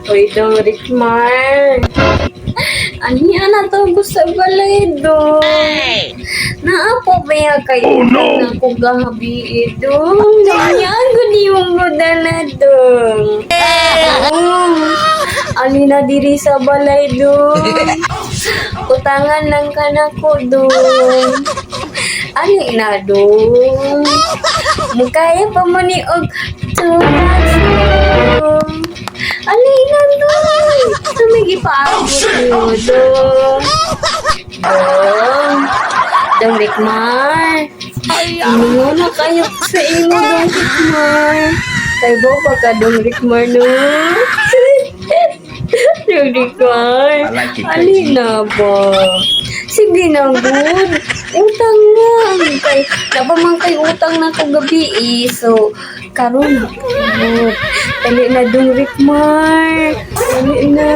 Uy, dong, Rickmar. Ani ana to gusto balay do. Naapo ba ya kayo na ko gabi dong. Ganyan gudi yung modala dong. Ani na diri sa balay dong. Utangan lang kana ko dong. Ani na dong. Mukaya pa mo ni og tumas dong. Ani na dong. Tumigi pa ako dong. Dong Rickmar. Ano na kayo sa imo dong Rickmar? Kay ba ka dong Rickmar no? Dong Rickmar. I like it, Ali na ba? Sige na good. Utang lang. Kay, napaman kay utang na ko gabi eh. So, karon na po. Dali na dong Rickmar. Dali na.